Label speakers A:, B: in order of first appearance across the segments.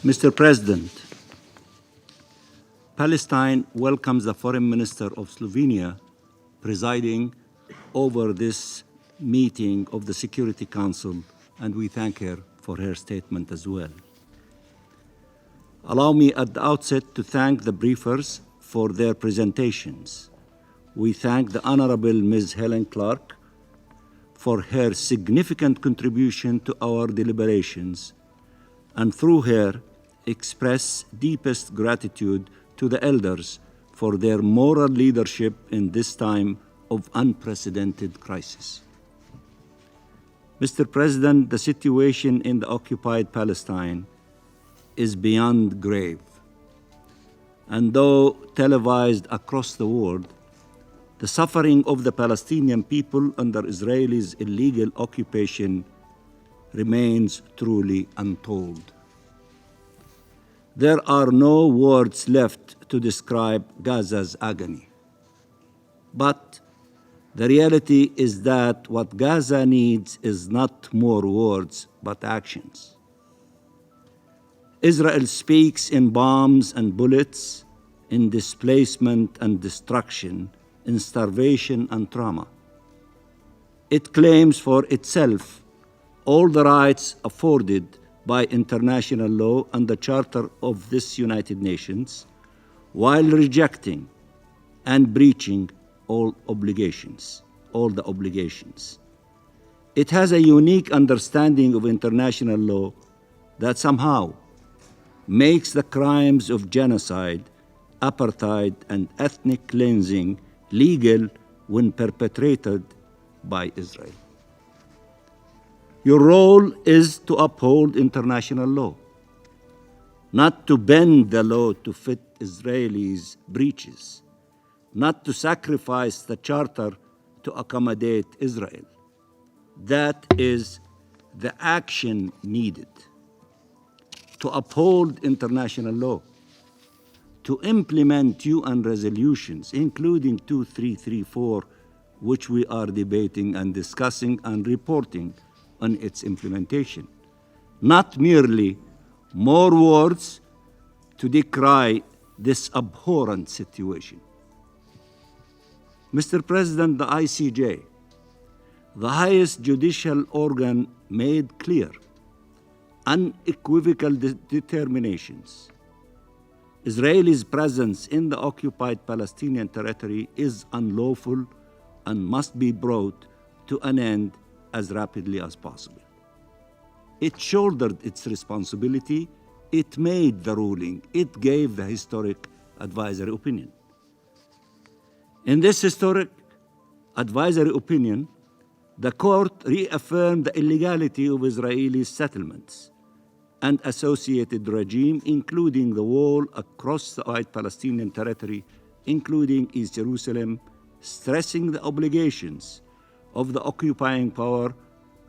A: Mr. President, Palestine welcomes the Foreign Minister of Slovenia presiding over this meeting of the Security Council, and we thank her for her statement as well. Allow me at the outset to thank the briefers for their presentations. We thank the Honorable Ms. Helen Clark for her significant contribution to our deliberations, and through her express deepest gratitude to the elders for their moral leadership in this time of unprecedented crisis. Mr. President, the situation in the occupied Palestine is beyond grave. And though televised across the world, the suffering of the Palestinian people under Israel's illegal occupation remains truly untold. There are no words left to describe Gaza's agony. But the reality is that what Gaza needs is not more words, but actions. Israel speaks in bombs and bullets, in displacement and destruction, in starvation and trauma. It claims for itself all the rights afforded by international law and the Charter of this United Nations, while rejecting and breaching all the obligations. It has a unique understanding of international law that somehow makes the crimes of genocide, apartheid, and ethnic cleansing legal when perpetrated by Israel. Your role is to uphold international law, not to bend the law to fit Israelis' breaches, not to sacrifice the charter to accommodate Israel. That is the action needed. To uphold international law, to implement UN resolutions, including 2334, which we are debating and discussing and reporting on its implementation. Not merely more words to decry this abhorrent situation. Mr. President, the ICJ, the highest judicial organ, made clear, unequivocal determinations. Israel's presence in the occupied Palestinian territory is unlawful and must be brought to an end as rapidly as possible. It shouldered its responsibility, it made the ruling, it gave the historic advisory opinion. In this historic advisory opinion, the court reaffirmed the illegality of Israeli settlements and associated regime, including the wall across the occupied Palestinian territory, including East Jerusalem, stressing the obligations of the occupying power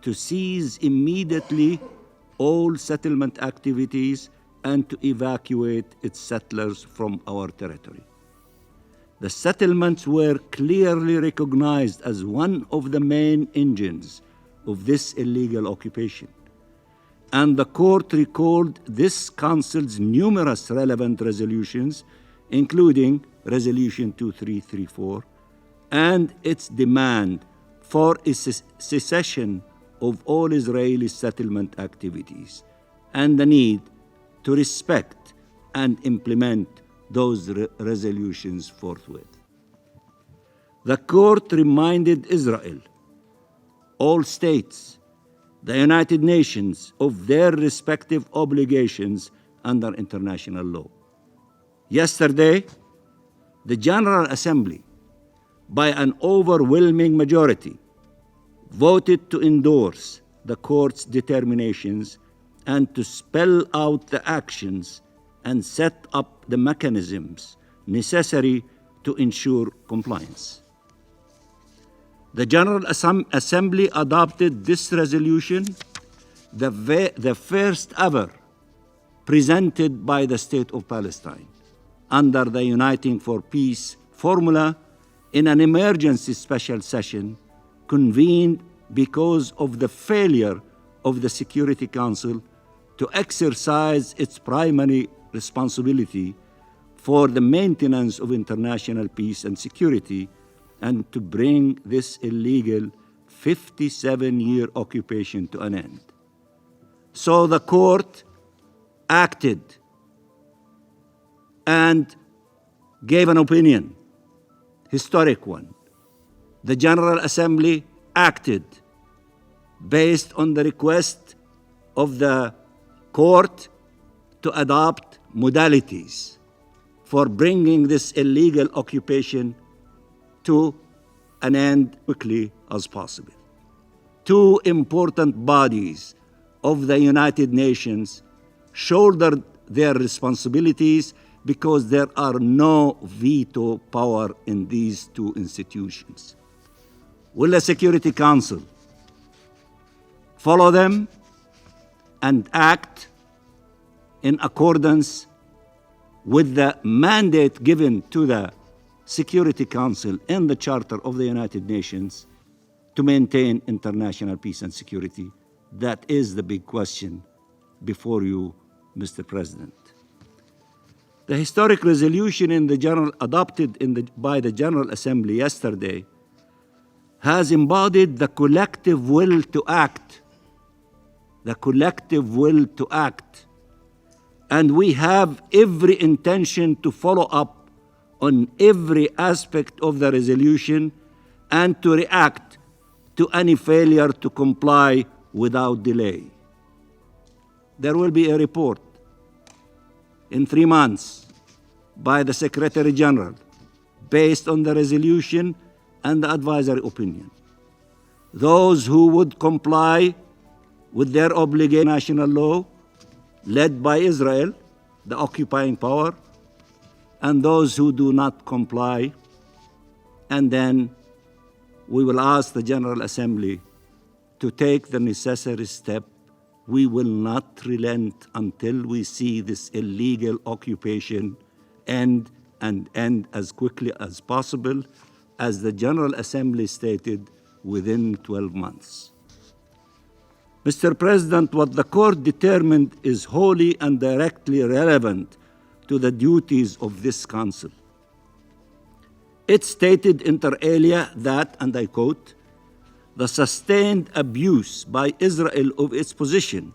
A: to cease immediately all settlement activities and to evacuate its settlers from our territory. The settlements were clearly recognized as one of the main engines of this illegal occupation, and the court recalled this council's numerous relevant resolutions, including Resolution 2334, and its demand for a cessation of all Israeli settlement activities, and the need to respect and implement those resolutions forthwith. The court reminded Israel, all states, the United Nations of their respective obligations under international law. Yesterday, the General Assembly, by an overwhelming majority, voted to endorse the court's determinations and to spell out the actions and set up the mechanisms necessary to ensure compliance. The General Assembly adopted this resolution, the first ever presented by the State of Palestine under the Uniting for Peace formula in an emergency special session convened because of the failure of the Security Council to to exercise its primary responsibility for the maintenance of international peace and security and to bring this illegal 57-year occupation to an end. So the court acted and gave an opinion, historic one. The General Assembly acted based on the request of the court to adopt modalities for bringing this illegal occupation to an end quickly as possible. Two important bodies of the United Nations shouldered their responsibilities because there are no veto power in these two institutions. Will the Security Council follow them and act in accordance with the mandate given to the Security Council in the Charter of the United Nations to maintain international peace and security? That is the big question before you, Mr. President. The historic resolution adopted by the General Assembly yesterday has embodied the collective will to act. The collective will to act. And we have every intention to follow up on every aspect of the resolution and to react to any failure to comply without delay. There will be a report in 3 months by the Secretary General based on the resolution and the advisory opinion. Those who would comply with their obligation national law, led by Israel, the occupying power, and those who do not comply. And then we will ask the General Assembly to take the necessary step. We will not relent until we see this illegal occupation end as quickly as possible, as the General Assembly stated, within 12 months. Mr. President, what the court determined is wholly and directly relevant to the duties of this council. It stated inter alia that, and I quote, the sustained abuse by Israel of its position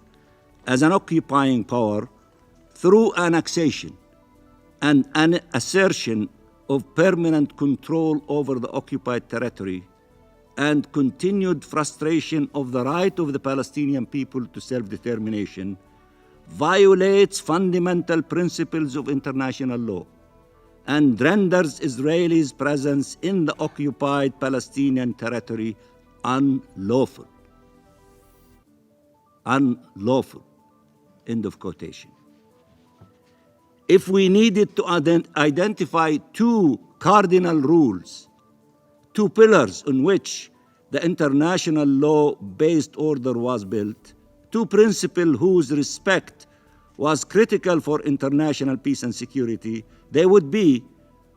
A: as an occupying power through annexation and an assertion of permanent control over the occupied territory and continued frustration of the right of the Palestinian people to self-determination violates fundamental principles of international law and renders Israelis' presence in the occupied Palestinian territory unlawful. Unlawful. End of quotation. If we needed to identify two cardinal rules, two pillars on which the international law-based order was built, two principles whose respect was critical for international peace and security, they would be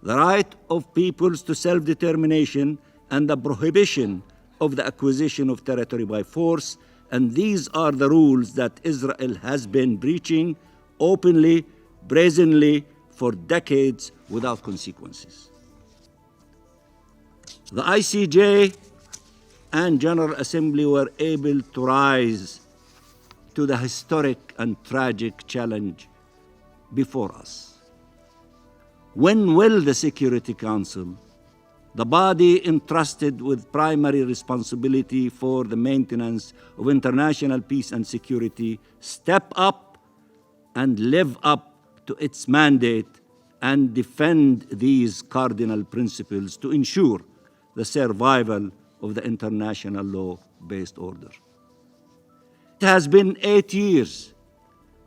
A: the right of peoples to self-determination and the prohibition of the acquisition of territory by force. And these are the rules that Israel has been breaching openly, brazenly, for decades without consequences. The ICJ and General Assembly were able to rise to the historic and tragic challenge before us. When will the Security Council, the body entrusted with primary responsibility for the maintenance of international peace and security, step up and live up to its mandate and defend these cardinal principles to ensure the survival of the international law-based order? It has been 8 years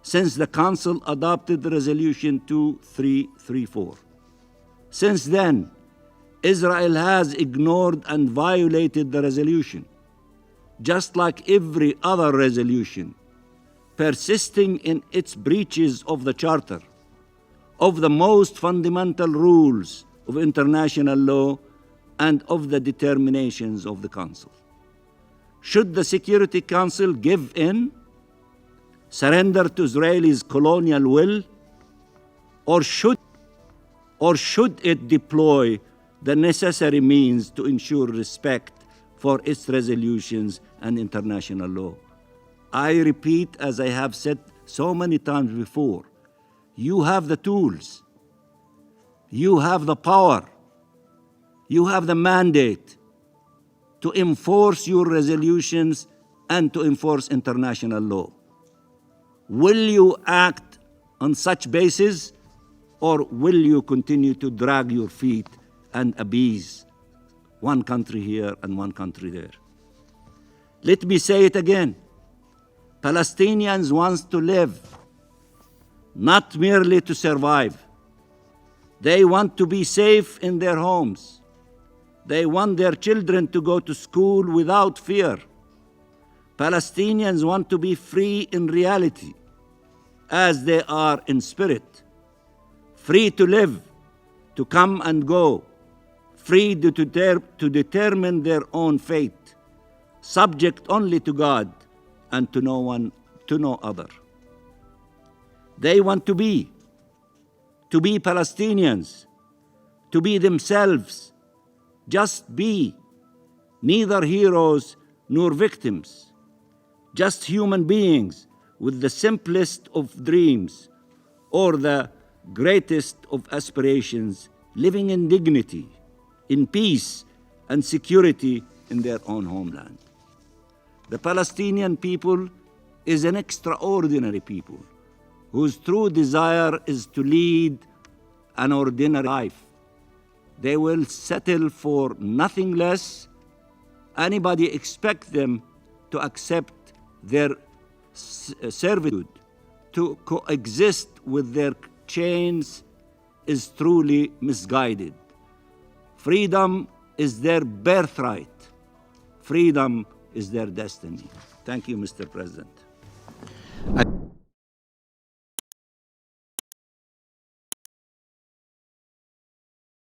A: since the Council adopted Resolution 2334. Since then, Israel has ignored and violated the resolution, just like every other resolution, persisting in its breaches of the Charter, of the most fundamental rules of international law, and of the determinations of the Council. Should the Security Council give in, surrender to Israel's colonial will, or should it deploy the necessary means to ensure respect for its resolutions and international law? I repeat, as I have said so many times before, you have the tools, you have the power, you have the mandate to enforce your resolutions and to enforce international law. Will you act on such basis, or will you continue to drag your feet and appease one country here and one country there? Let me say it again. Palestinians want to live, not merely to survive. They want to be safe in their homes. They want their children to go to school without fear. Palestinians want to be free in reality, as they are in spirit. Free to live, to come and go, free to determine their own fate, subject only to God and to no other. They want to be Palestinians, to be themselves, just be, neither heroes nor victims, just human beings with the simplest of dreams or the greatest of aspirations, living in dignity, in peace and security in their own homeland. The Palestinian people is an extraordinary people whose true desire is to lead an ordinary life. They will settle for nothing less. Anybody expect them to accept their servitude, to coexist with their chains, is truly misguided. Freedom is their birthright. Freedom is their destiny. Thank you, Mr. President.